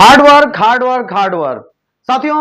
Hard work hard work hard work. साथियों,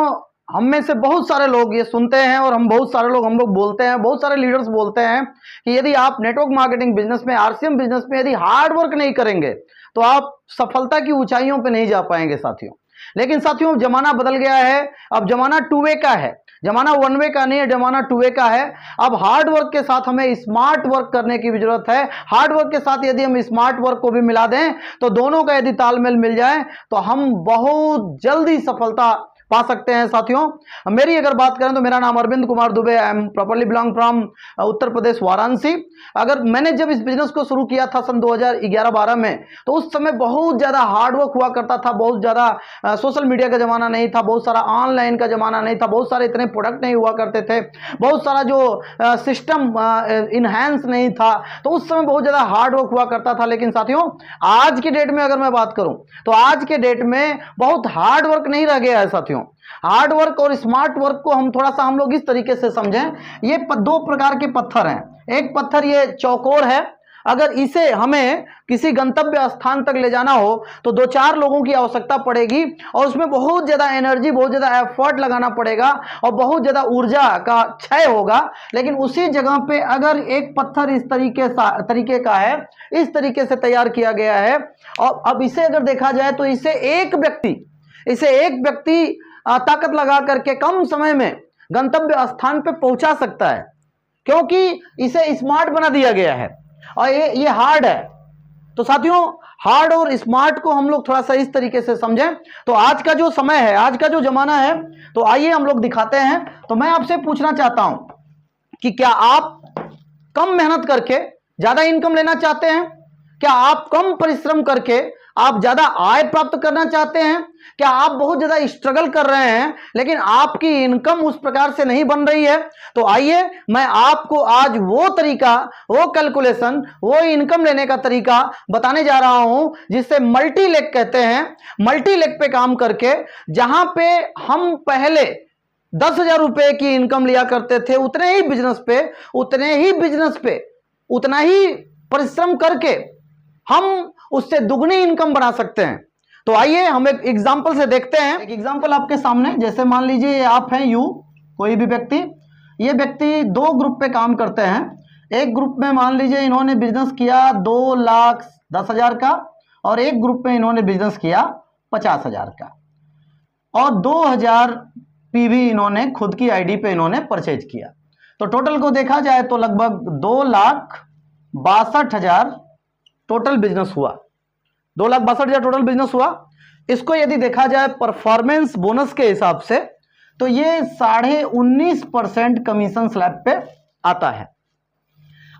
हम में से बहुत सारे लोग ये सुनते हैं और हम लोग बोलते हैं, बहुत सारे लीडर्स बोलते हैं कि यदि आप नेटवर्क मार्केटिंग बिजनेस में, आरसीएम बिजनेस में यदि हार्ड वर्क नहीं करेंगे तो आप सफलता की ऊंचाइयों पे नहीं जा पाएंगे साथियों। लेकिन साथियों, जमाना बदल गया है। अब जमाना टू वे का है, जमाना वन वे का नहीं है, जमाना टू वे का है। अब हार्ड वर्क के साथ हमें स्मार्ट वर्क करने की भी जरूरत है। हार्ड वर्क के साथ यदि हम स्मार्ट वर्क को भी मिला दें तो दोनों का यदि तालमेल मिल जाए तो हम बहुत जल्दी सफलता पा सकते हैं साथियों। मेरी अगर बात करें तो मेरा नाम Arvind Kumar Dubey, I am properly belong from Uttar Pradesh, Varanasi. अगर मैंने जब इस बिजनेस को शुरू किया था सन 2011-12 में, तो उस समय बहुत ज्यादा हार्ड वर्क हुआ करता था, बहुत ज्यादा सोशल मीडिया का जमाना नहीं था, बहुत सारा ऑनलाइन का जमाना नहीं था, बहुत सारे इतने प्रोडक्ट नहीं हुआ करते थे, बहुत सारा जो सिस्टम इनहैंस नहीं था, तो उस समय बहुत ज्यादा हार्ड वर्क हुआ करता था। लेकिन साथियों, आज की डेट में अगर मैं बात करूं तो आज के डेट में बहुत हार्ड वर्क नहीं रह गया है साथियों। हार्ड वर्क और स्मार्ट वर्क को हम लोग इस तरीके से समझें। ये दो प्रकार के पत्थर हैं। एक पत्थर ये चौकोर है, अगर इसे हमें किसी गंतव्य स्थान तक ले जाना हो तो 2-4 लोगों की आवश्यकता पड़ेगी और उसमें बहुत ज्यादा एनर्जी, बहुत ज्यादा एफर्ट लगाना पड़ेगा और बहुत ज्यादा ऊर्जा का क्षय होगा। लेकिन उसी जगह पे अगर एक पत्थर इस तरीके का है, इस तरीके से तैयार किया गया है, और अब इसे अगर देखा जाए तो इसे एक व्यक्ति ताकत लगा करके कम समय में गंतव्य स्थान पे पहुंचा सकता है, क्योंकि इसे स्मार्ट बना दिया गया है और ये हार्ड है। तो साथियों, हार्ड और स्मार्ट को हम लोग थोड़ा सा इस तरीके से समझें तो आज का जो समय है, आज का जो जमाना है, तो आइए हम लोग दिखाते हैं। तो मैं आपसे पूछना चाहता हूं कि क्या आप कम मेहनत करके ज्यादा इनकम लेना चाहते हैं? क्या आप कम परिश्रम करके आप ज्यादा आय प्राप्त करना चाहते हैं? क्या आप बहुत ज्यादा स्ट्रगल कर रहे हैं लेकिन आपकी इनकम उस प्रकार से नहीं बन रही है? तो आइए मैं आपको आज वो तरीका, वो कैलकुलेशन, वो इनकम लेने का तरीका बताने जा रहा हूं जिससे मल्टी लेग कहते हैं। मल्टी लेग पे काम करके, जहां पे हम पहले 10,000 रुपए की इनकम लिया करते थे, उतने ही बिजनेस पे उतना ही परिश्रम करके हम उससे दुगनी इनकम बना सकते हैं। तो आइए हम एक एग्जांपल से देखते हैं। एक एग्जांपल आपके सामने, जैसे मान लीजिए आप हैं यू, कोई भी व्यक्ति, ये व्यक्ति 2 ग्रुप पे काम करते हैं। एक ग्रुप में मान लीजिए इन्होंने बिजनेस किया 2,10,000 का, और एक ग्रुप में इन्होंने बिजनेस किया 50,000 का, और 2,000 पीवी इन्होंने खुद की आईडी पे इन्होंने परचेज किया। तो टोटल को देखा जाए तो लगभग 2,62,000 टोटल बिजनेस हुआ। 2,62,000 टोटल बिजनेस हुआ। इसको यदि देखा जाए परफॉर्मेंस बोनस के हिसाब से तो ये 19.5% कमीशन स्लैब पे आता है।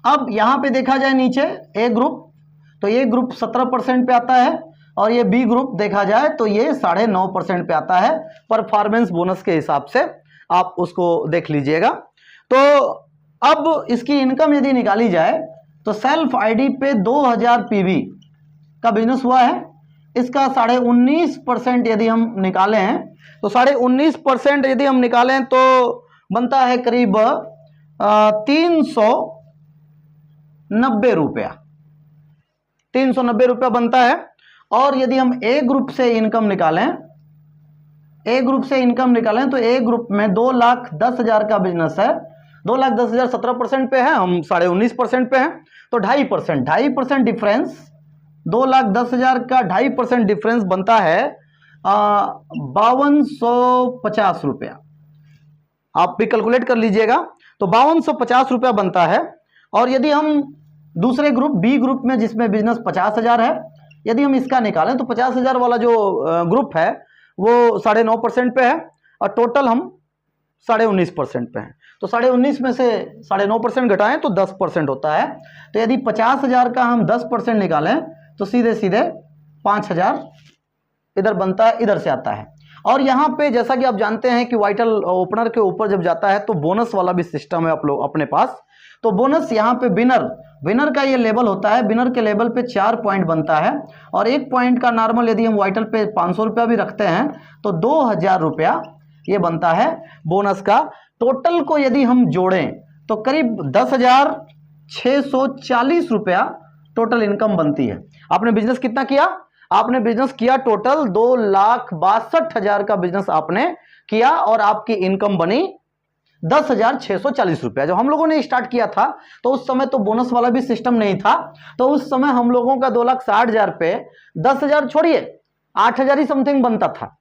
अब यहां पे देखा जाए नीचे ए ग्रुप, तो ये ग्रुप 17% पे आता है, और ये बी ग्रुप देखा जाए तो ये 9.5% पे आता है परफॉर्मेंस बोनस के हिसाब से। आप उसको देख लीजिएगा। तो अब इसकी इनकम यदि निकाली जाए तो सेल्फ आईडी पे 2,000 पीवी का बिजनेस हुआ है। इसका 19.5% यदि हम निकाले हैं तो 19.5% यदि हम निकालें तो बनता है करीब 390 रुपया। 390 रुपया बनता है। और यदि हम ए ग्रुप से इनकम निकालें, तो ए ग्रुप में 2,10,000 का बिजनेस है। 2,10,000 17% पे है, हम 19.5% पे हैं, तो 2.5% डिफरेंस, 2,10,000 का 2.5% डिफरेंस बनता है 5,250 रुपया। आप भी कैलकुलेट कर लीजिएगा। तो 5,250 रुपया बनता है। और यदि हम दूसरे ग्रुप बी ग्रुप में, जिसमें बिजनेस 50,000 है, यदि हम इसका निकालें तो 50,000 वाला जो ग्रुप है वो 9.5% पे है, और टोटल हम 19.5% पे हैं। तो 19.5 में से 9.5% घटाएं तो 10% होता है। तो यदि 50,000 का हम 10% निकालें तो सीधे सीधे 5,000 इधर बनता है, इधर से आता है। और यहाँ पे जैसा कि आप जानते हैं कि वाइटल ओपनर के ऊपर जब जाता है तो बोनस वाला भी सिस्टम है आप लोग अपने पास। तो बोनस यहाँ पे विनर का ये लेवल होता है। विनर के लेवल पे 4 पॉइंट बनता है, और 1 पॉइंट का नॉर्मल यदि हम वाइटल पे 500 रुपया भी रखते हैं तो 2,000 रुपया ये बनता है बोनस का। टोटल को यदि हम जोड़ें तो करीब 10,640 रुपया टोटल इनकम बनती है। आपने बिजनेस कितना किया? आपने बिजनेस किया टोटल 2,62,000 का बिजनेस आपने किया और आपकी इनकम बनी 10,640 रुपया। जब हम लोगों ने स्टार्ट किया था तो उस समय तो बोनस वाला भी सिस्टम नहीं था, तो उस समय हम लोगों का 2,60,000 पे 10,000 छोड़िए 8,000 ही समथिंग बनता था,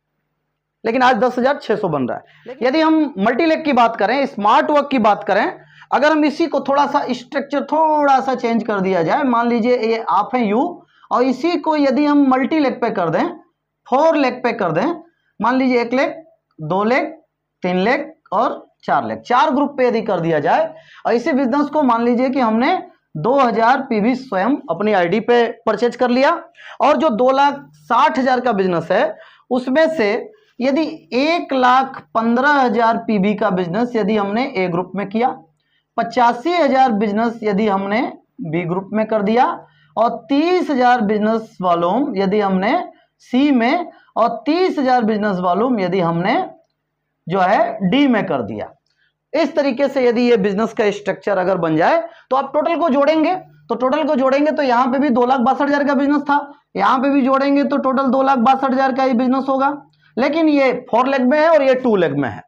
लेकिन आज 10,600 बन रहा है। यदि हम मल्टीलेग की बात करें, स्मार्ट वर्क की बात करें, अगर हम इसी को थोड़ा सा स्ट्रक्चर थोड़ा सा चेंज कर दिया जाए, मान लीजिए ये आप हैं यू, और इसी को यदि हम मल्टी लेग पे कर दें, 4 लेग पे कर दें, मान लीजिए 1 लेग, 2 लेग, 3 लेग और 4 लेग, 4 ग्रुप पे यदि कर दिया जाए, और इसी बिजनेस को मान लीजिए कि हमने 2,000 पीवी स्वयं अपनी आईडी पे परचेज कर लिया, और जो 2,60,000 का बिजनेस है उसमें से यदि 1,15,000 पीवी का बिजनेस यदि हमने ए ग्रुप में किया, 85,000 बिजनेस यदि हमने बी ग्रुप में कर दिया, और 30,000 बिजनेस वॉल्यूम यदि हमने सी में, और 30,000 बिजनेस वॉल्यूम यदि हमने जो है डी में कर दिया। इस तरीके से यदि ये बिजनेस का स्ट्रक्चर अगर बन जाए तो आप टोटल को जोड़ेंगे, तो यहां पे भी 2,62,000 का बिजनेस था, यहां पे भी जोड़ेंगे तो टोटल 2,62,000 का ये बिजनेस होगा, लेकिन ये 4 लेग में है और ये 2 लेग में है।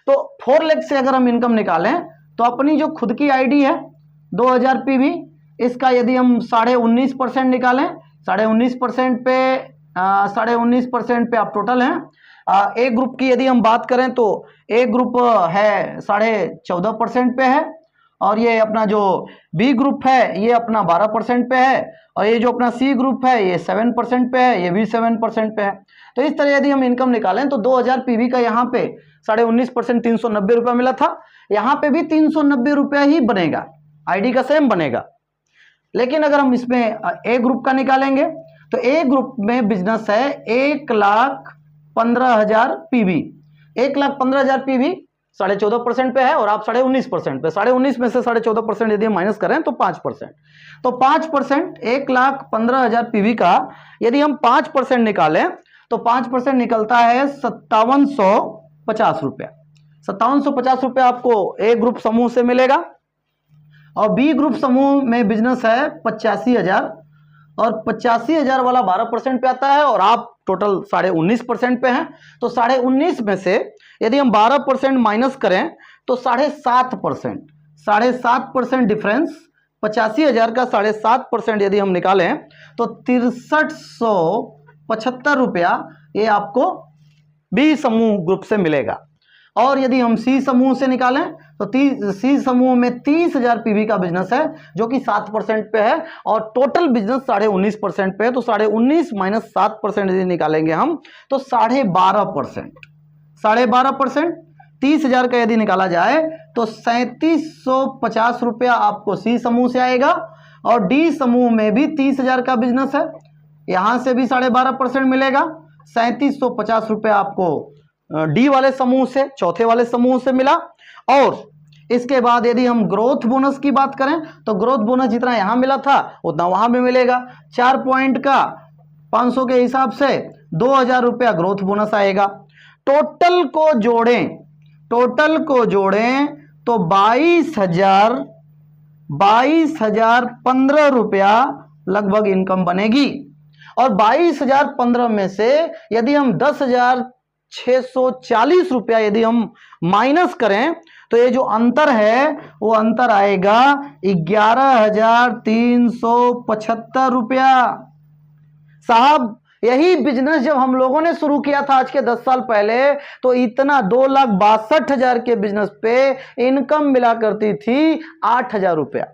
तो 4 लेग से अगर हम इनकम निकालें तो अपनी जो खुद की आईडी है 2,000 पीवी, इसका यदि हम 19.5% निकालें, 19.5% पे 19.5% पे आप टोटल हैं। ए ग्रुप की यदि हम बात करें तो ए ग्रुप है 14.5% पे है, और ये अपना जो बी ग्रुप है ये अपना 12% पे है, और ये जो अपना सी ग्रुप है ये 7% पे है, ये भी 7% पे है। तो इस तरह यदि हम इनकम निकालें तो 2,000 पीवी का यहाँ पे 19.5% 390 रुपया मिला था, यहाँ पे भी 390 रुपया ही बनेगा, आईडी का सेम बनेगा। लेकिन अगर हम इसमें ए ग्रुप का निकालेंगे तो ए ग्रुप में बिजनेस है 1,15,000 पीवी, 1,15,000 पीवी 14.5% पे है, और आप 19.5% पे, 19.5 में से 14.5% यदि हम माइनस करें तो 5%, तो 5% 1,15,000 पीवी का यदि हम 5% निकालें तो 5% निकलता है 5,750 रुपया। 5,750 रुपया आपको ए ग्रुप समूह से मिलेगा, और बी ग्रुप समूह में बिजनेस है 85,000, और 85,000 वाला 12% पे आता है, और आप टोटल 19.5% पे हैं, तो 19.5 में से यदि हम 12% माइनस करें तो 7.5%, 7.5% डिफरेंस, 85,000 का 7.5% यदि हम निकालें तो 6375 रुपया ये आपको बी समूह ग्रुप से मिलेगा। और यदि हम सी समूह से निकालें तो सी समूह में 30,000 पीवी का बिजनेस है जो कि 7% पे है, और टोटल बिजनेस 19.5% पे है, तो 19.5 माइनस 7% यदि निकालेंगे हम तो 12.5%, 12.5% 30,000 का यदि निकाला जाए तो 3,750 रुपया आपको सी समूह से आएगा, और डी समूह में भी 30,000 का बिजनेस है, यहां से भी 12.5% मिलेगा, 3,750 रुपया आपको डी वाले समूह से, चौथे वाले समूह से मिला। और इसके बाद यदि हम ग्रोथ बोनस की बात करें तो ग्रोथ बोनस जितना यहां मिला था उतना वहां भी मिलेगा, 4 पॉइंट का 500 के हिसाब से 2,000 रुपया ग्रोथ बोनस आएगा। टोटल को जोड़ें तो 22,015 रुपया लगभग इनकम बनेगी, और 22,015 में से यदि हम 10,640 रुपया यदि हम माइनस करें तो ये जो अंतर है वो अंतर आएगा 11,375 रुपया। साहब यही बिजनेस जब हम लोगों ने शुरू किया था आज के 10 साल पहले तो इतना 2,62,000 के बिजनेस पे इनकम मिला करती थी 8,000 रुपया।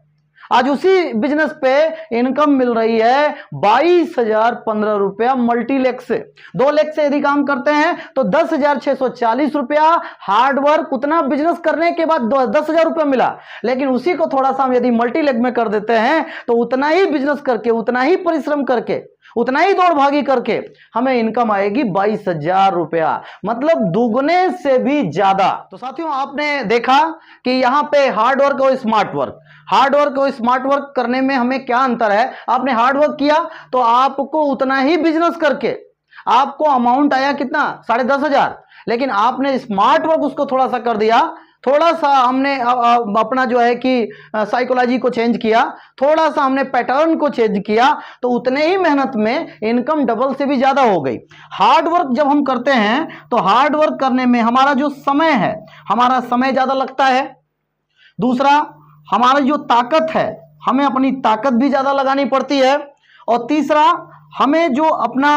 आज उसी बिजनेस पे इनकम मिल रही है 22,015 रुपया मल्टीलेग से। 2 लेग से यदि काम करते हैं तो 10,640 रुपया हार्डवर्क, उतना बिजनेस करने के बाद 10,000 रुपया मिला, लेकिन उसी को थोड़ा सा हम यदि मल्टीलेग में कर देते हैं तो उतना ही बिजनेस करके, उतना ही परिश्रम करके, उतना ही दौड़ भागी करके हमें इनकम आएगी 22,000 रुपया, मतलब दुगने से भी ज्यादा। तो साथियों आपने देखा कि यहां पे हार्डवर्क और स्मार्ट वर्क, हार्डवर्क और स्मार्ट वर्क करने में हमें क्या अंतर है। आपने हार्डवर्क किया तो आपको उतना ही बिजनेस करके आपको अमाउंट आया कितना 10,500, लेकिन आपने स्मार्ट वर्क उसको थोड़ा सा कर दिया थोड़ा सा हमने अपना जो है कि साइकोलॉजी को चेंज किया, थोड़ा सा हमने पैटर्न को चेंज किया, तो उतने ही मेहनत में इनकम डबल से भी ज्यादा हो गई। हार्ड वर्क जब हम करते हैं तो हार्ड वर्क करने में हमारा जो समय है, हमारा समय ज्यादा लगता है। दूसरा, हमारा जो ताकत है, हमें अपनी ताकत भी ज्यादा लगानी पड़ती है। और तीसरा, हमें जो अपना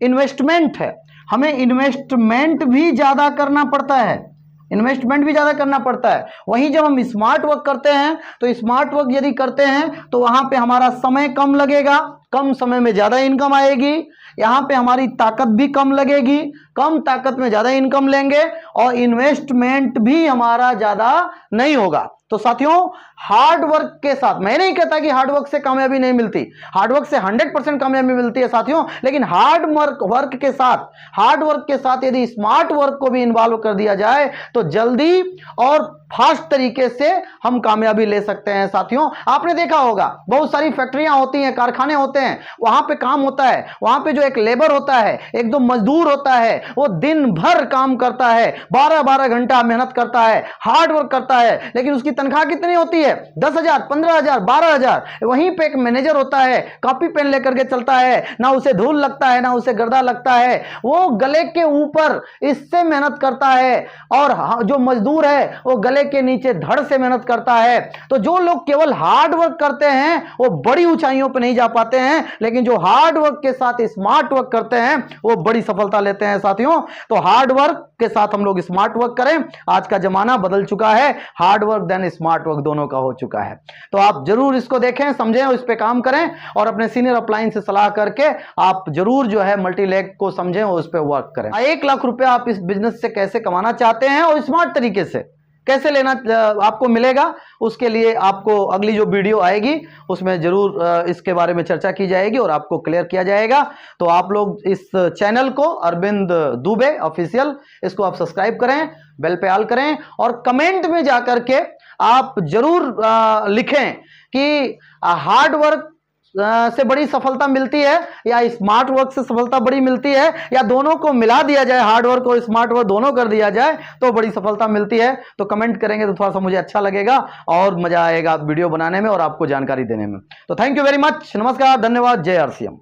इन्वेस्टमेंट है, हमें इन्वेस्टमेंट भी ज्यादा करना पड़ता है, इन्वेस्टमेंट भी ज्यादा करना पड़ता है। वहीं जब हम स्मार्ट वर्क करते हैं तो स्मार्ट वर्क यदि करते हैं तो वहां पे हमारा समय कम लगेगा, कम समय में ज्यादा इनकम आएगी। यहां पे हमारी ताकत भी कम लगेगी, कम ताकत में ज्यादा इनकम लेंगे, और इन्वेस्टमेंट भी हमारा ज्यादा नहीं होगा। तो साथियों, हार्ड वर्क के साथ, मैं नहीं कहता कि हार्ड वर्क से कामयाबी नहीं मिलती, हार्ड वर्क से 100% कामयाबी मिलती है साथियों, लेकिन हार्ड वर्क के साथ यदि स्मार्ट वर्क को भी इन्वॉल्व कर दिया जाए तो जल्दी और फास्ट तरीके से हम कामयाबी ले सकते हैं। साथियों, आपने देखा होगा बहुत सारी फैक्ट्रियां होती हैं, कारखाने होते हैं, वहां पे काम होता है, वहां पे जो एक लेबर होता है, एक दो मजदूर होता है, वो दिन भर काम करता है, 12-12 घंटा मेहनत करता है, हार्ड वर्क करता है, लेकिन उसकी तनख्वाह कितनी होती है? 10,000, 15,000, 12,000। वहीं पे एक मैनेजर होता है, कॉपी पेन लेकर के चलता है, ना उसे धूल लगता है ना उसे गर्दा लगता है, वो गले के ऊपर इससे मेहनत करता है, और जो मजदूर है वो गले के नीचे धड़ से मेहनत करता है। तो जो लोग केवल हार्ड वर्क करते हैं वो बड़ी ऊंचाइयों पर नहीं जा पाते हैं, लेकिन जो हार्ड वर्क के साथ स्मार्ट वर्क करते हैं वो बड़ी सफलता लेते हैं। साथियों, तो हार्ड वर्क के साथ हम लोग स्मार्ट वर्क करें। आज का जमाना बदल चुका है, hard work then smart work दोनों का हो चुका है। तो आप जरूर इसको देखें, समझें और इस पे काम करें, और अपने सीनियर अपलाइन से सलाह करके आप जरूर जो है मल्टीलेग को समझें और उस पे वर्क करें। 1 लाख रुपया आप इस बिजनेस से कैसे कमाना चाहते हैं और स्मार्ट तरीके से कैसे लेना आपको मिलेगा, उसके लिए आपको अगली जो वीडियो आएगी उसमें जरूर इसके बारे में चर्चा की जाएगी और आपको क्लियर किया जाएगा। तो आप लोग इस चैनल को अरविंद दुबे ऑफिशियल, इसको आप सब्सक्राइब करें, बेल पे ऑल करें, और कमेंट में जाकर के आप जरूर लिखें कि हार्ड वर्क से बड़ी सफलता मिलती है या स्मार्ट वर्क से सफलता बड़ी मिलती है, या दोनों को मिला दिया जाए, हार्ड वर्क और स्मार्ट वर्क दोनों कर दिया जाए तो बड़ी सफलता मिलती है। तो कमेंट करेंगे तो थोड़ा सा मुझे अच्छा लगेगा और मजा आएगा वीडियो बनाने में और आपको जानकारी देने में। तो थैंक यू वेरी मच, नमस्कार, धन्यवाद, जय आरसीएम।